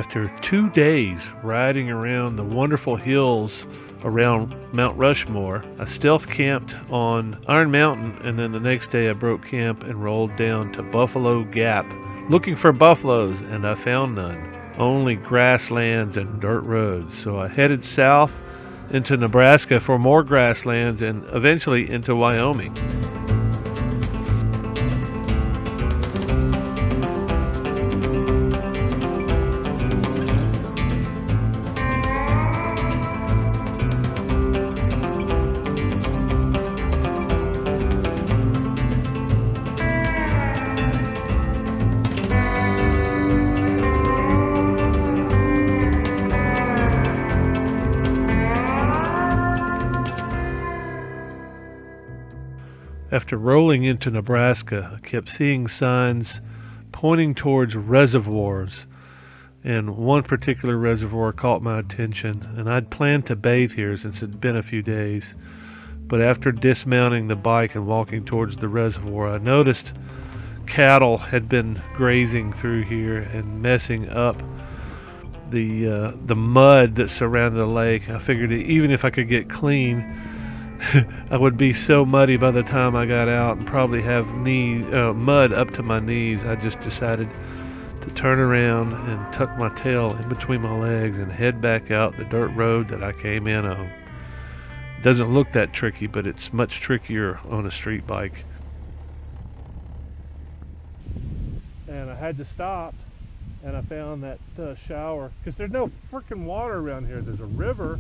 After 2 days riding around the wonderful hills around Mount Rushmore, I stealth camped on Iron Mountain, and then the next day I broke camp and rolled down to Buffalo Gap looking for buffaloes, and I found none. Only grasslands and dirt roads. So I headed south into Nebraska for more grasslands and eventually into Wyoming. After rolling into Nebraska, I kept seeing signs pointing towards reservoirs, and one particular reservoir caught my attention, and I'd planned to bathe here since it had been a few days. But after dismounting the bike and walking towards the reservoir, I noticed cattle had been grazing through here and messing up the mud that surrounded the lake. I figured even if I could get clean, I would be so muddy by the time I got out and probably have mud up to my knees. I just decided to turn around and tuck my tail in between my legs and head back out the dirt road that I came in on. It doesn't look that tricky, but it's much trickier on a street bike. And I had to stop, and I found that shower, because there's no freaking water around here. There's a river.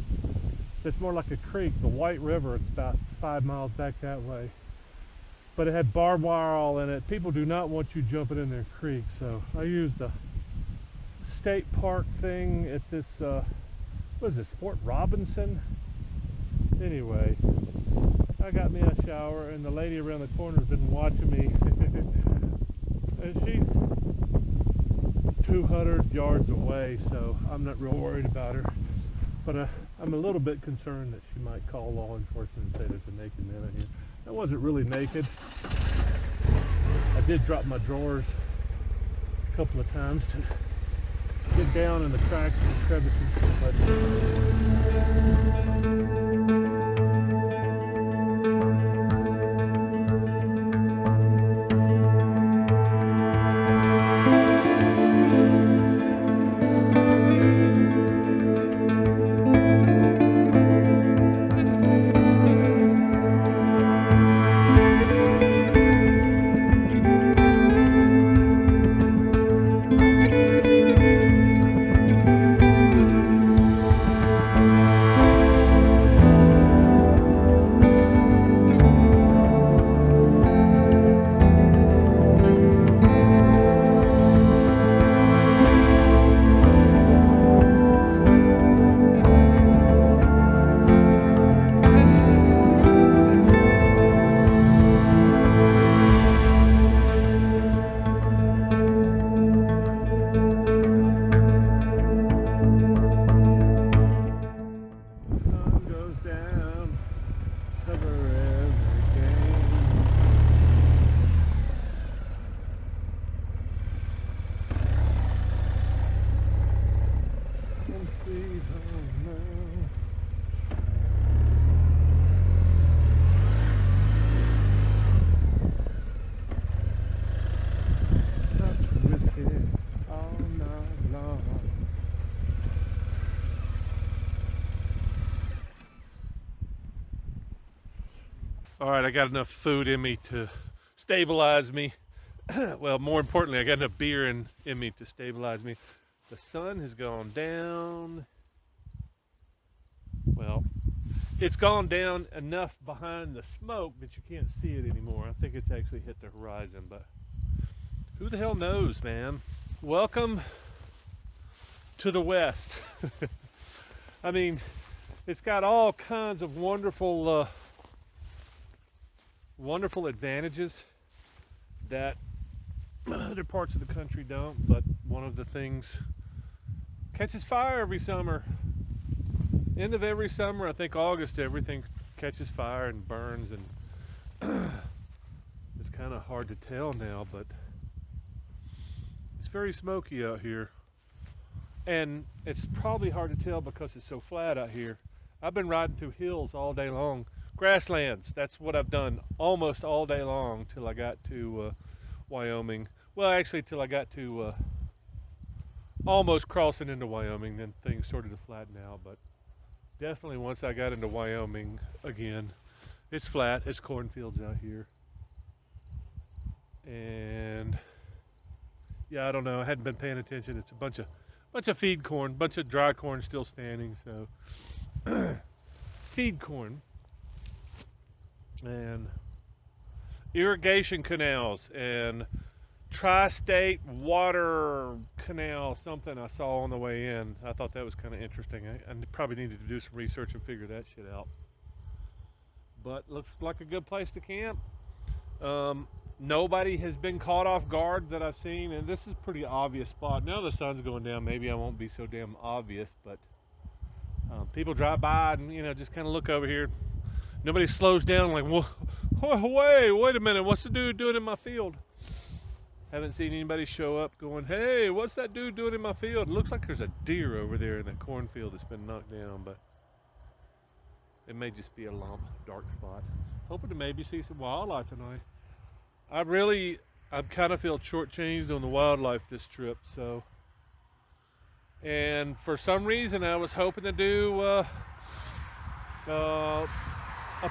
It's more like a creek, the White River. It's about 5 miles back that way. But it had barbed wire all in it. People do not want you jumping in their creek, so I used the state park thing at this, what is this, Fort Robinson? Anyway, I got me a shower, and the lady around the corner has been watching me. And she's 200 yards away, so I'm not real worried about her. But I'm a little bit concerned that she might call law enforcement and say there's a naked man in here. I wasn't really naked. I did drop my drawers a couple of times to get down in the cracks and crevices. All right, I got enough food in me to stabilize me. Well, more importantly, I got enough beer in me to stabilize me. The sun has gone down. Well, it's gone down enough behind the smoke that you can't see it anymore. I think it's actually hit the horizon, but who the hell knows, man? Welcome to the West. I mean, it's got all kinds of wonderful advantages that other parts of the country don't, but one of the things catches fire every summer. End of every summer, I think August, everything catches fire and burns, and it's kind of hard to tell now, but it's very smoky out here. And it's probably hard to tell because it's so flat out here. I've been riding through hills all day long. Grasslands, that's what I've done almost all day long till I got to Wyoming. Well, actually, till I got to almost crossing into Wyoming, then things started to flatten out. But definitely once I got into Wyoming again, it's flat. It's cornfields out here. And yeah, I don't know. I hadn't been paying attention. It's a bunch of feed corn, bunch of dry corn still standing. So feed corn and irrigation canals and tri-state water canal, something I saw on the way in. I thought that was kind of interesting. I probably needed to do some research and figure that shit out. But looks like a good place to camp. Nobody has been caught off guard that I've seen, and this is a pretty obvious spot. Now the sun's going down, maybe I won't be so damn obvious, but people drive by and just kind of look over here. Nobody slows down like, wait a minute, what's the dude doing in my field? Haven't seen anybody show up going, hey, what's that dude doing in my field? It looks like there's a deer over there in that cornfield that's been knocked down, but it may just be a lump, dark spot. Hoping to maybe see some wildlife tonight. I kind of feel shortchanged on the wildlife this trip, so. And for some reason, I was hoping to do a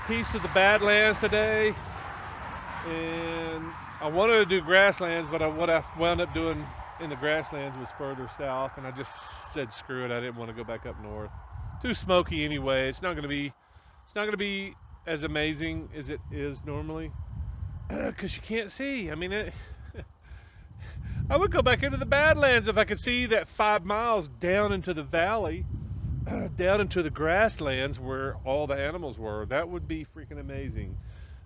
piece of the Badlands today, and I wanted to do Grasslands, but what I wound up doing in the Grasslands was further south, and I just said screw it. I didn't want to go back up north. Too smoky anyway. It's not going to be as amazing as it is normally. Because you can't see. I mean, I would go back into the Badlands if I could see that 5 miles down into the valley, down into the grasslands where all the animals were. That would be freaking amazing.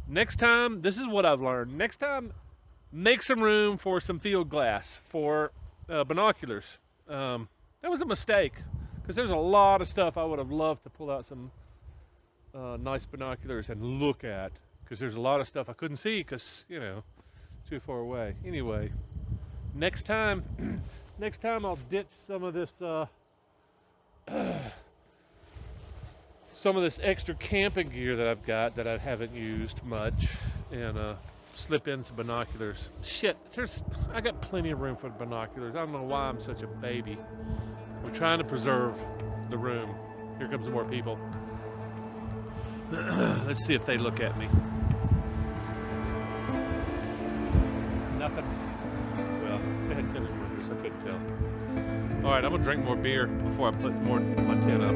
Next time, this is what I've learned. Next time, make some room for some field glass for binoculars. That was a mistake because there's a lot of stuff I would have loved to pull out some nice binoculars and look at. Because there's a lot of stuff I couldn't see because, too far away. Anyway, next time I'll ditch some of this extra camping gear that I've got that I haven't used much and slip in some binoculars. Shit, I got plenty of room for binoculars. I don't know why I'm such a baby. We're trying to preserve the room. Here comes more people. Let's see if they look at me. Nothing. Well, they had tennis windows, I couldn't tell. Alright, I'm gonna drink more beer before I put more my tent up.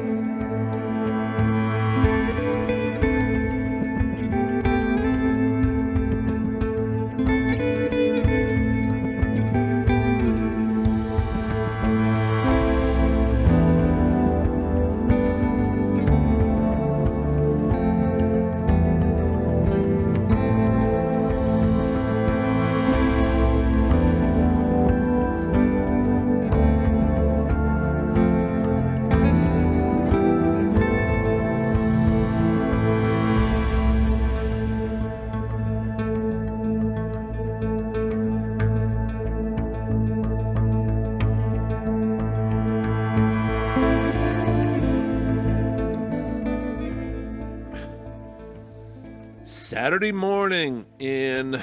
Saturday morning in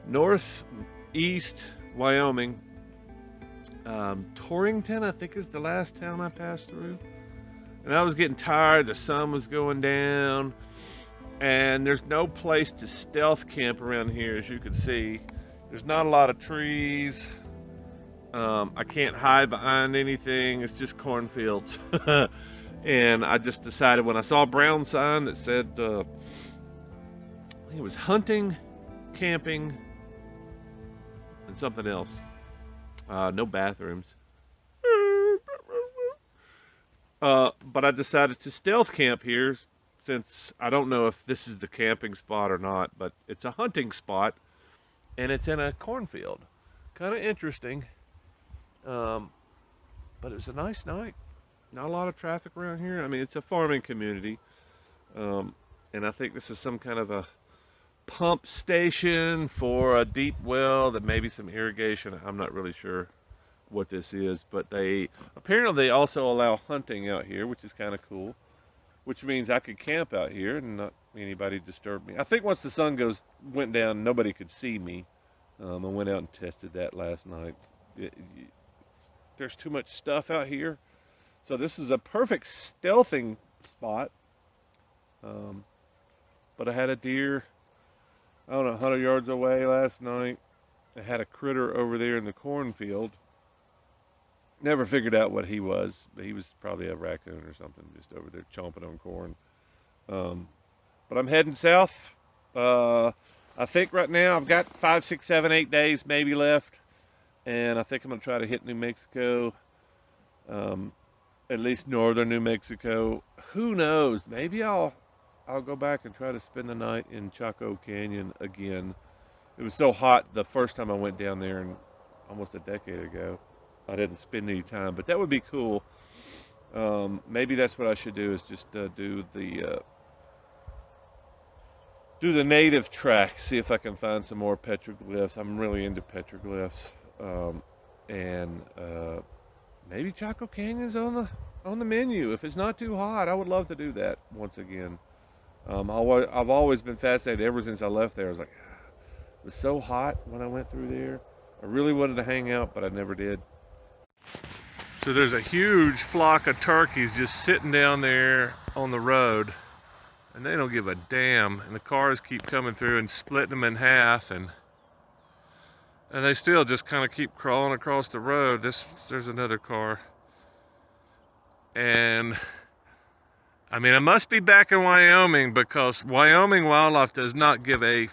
northeast Wyoming. Torrington, I think, is the last town I passed through. And I was getting tired. The sun was going down. And there's no place to stealth camp around here, as you can see. There's not a lot of trees. I can't hide behind anything. It's just cornfields. And I just decided when I saw a brown sign that said it was hunting, camping, and something else. No bathrooms. But I decided to stealth camp here since I don't know if this is the camping spot or not, but it's a hunting spot and it's in a cornfield. Kind of interesting. But it was a nice night. Not a lot of traffic around here. I mean, it's a farming community. And I think this is some kind of a pump station for a deep well that maybe some irrigation. I'm not really sure. what this is, but they also allow hunting out here, which is kind of cool. Which means I could camp out here and not anybody disturb me. I think once the sun went down, nobody could see me. I went out and tested that last night. There's too much stuff out here, so this is a perfect stealthing spot. Um, but I had a deer, I don't know, 100 yards away last night. I had a critter over there in the cornfield. Never figured out what he was, but he was probably a raccoon or something, just over there chomping on corn. Um, but I'm heading south. I think right now I've got 5, 6, 7, 8 days maybe left, and I think I'm gonna try to hit New Mexico, at least northern New Mexico. Who knows? Maybe I'll go back and try to spend the night in Chaco Canyon again. It was so hot the first time I went down there, and almost a decade ago. I didn't spend any time, but that would be cool. Maybe that's what I should do, is just do the native track, see if I can find some more petroglyphs. I'm really into petroglyphs. And maybe Chaco Canyon's on the menu. If it's not too hot, I would love to do that once again. I've always been fascinated ever since I left there. I was like, it was so hot when I went through there. I really wanted to hang out, but I never did. So there's a huge flock of turkeys just sitting down there on the road, and they don't give a damn, and the cars keep coming through and splitting them in half, and they still just kind of keep crawling across the road. There's another car, and I mean, I must be back in Wyoming, because Wyoming wildlife does not give a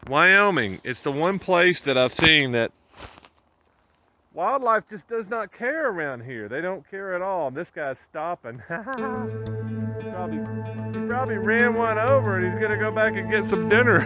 Wyoming, it's the one place that I've seen that wildlife just does not care around here. They don't care at all. And this guy's stopping. He probably ran one over, and he's gonna go back and get some dinner.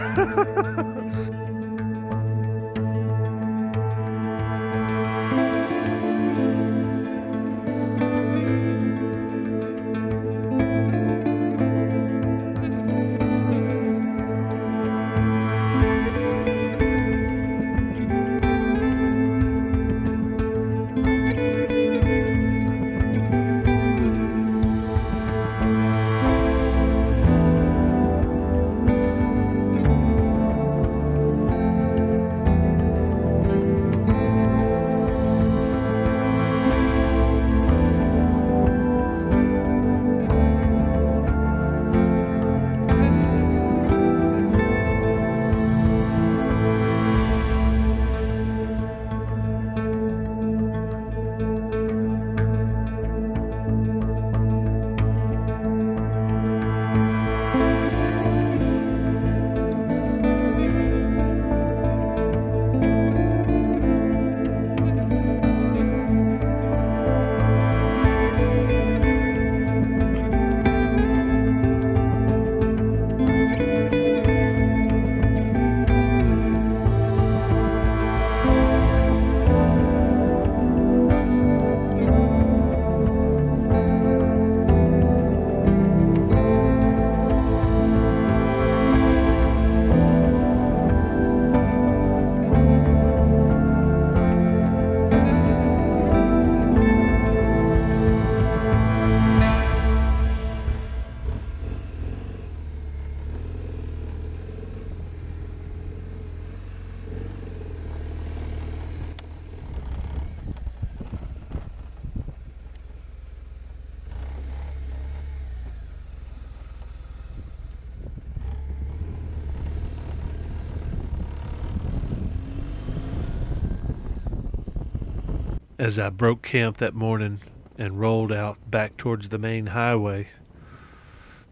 As I broke camp that morning and rolled out back towards the main highway,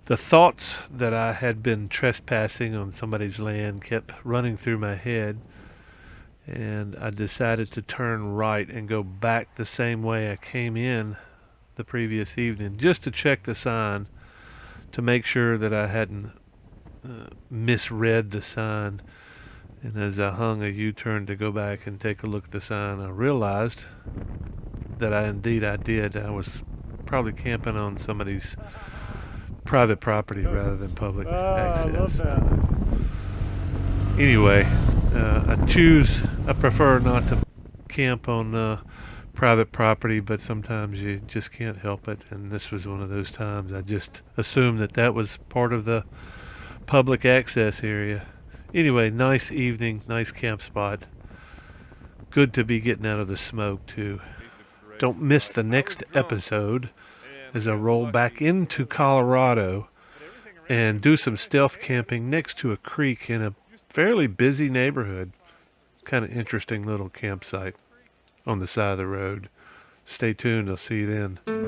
the thoughts that I had been trespassing on somebody's land kept running through my head, and I decided to turn right and go back the same way I came in the previous evening, just to check the sign to make sure that I hadn't misread the sign. And as I hung a U-turn to go back and take a look at the sign, I realized that I did. I was probably camping on somebody's private property rather than public access. Anyway, I prefer not to camp on private property, but sometimes you just can't help it. And this was one of those times. I just assumed that was part of the public access area. Anyway, nice evening, nice camp spot. Good to be getting out of the smoke, too. Don't miss the next episode as I roll back into Colorado and do some stealth camping next to a creek in a fairly busy neighborhood. Kind of interesting little campsite on the side of the road. Stay tuned. I'll see you then.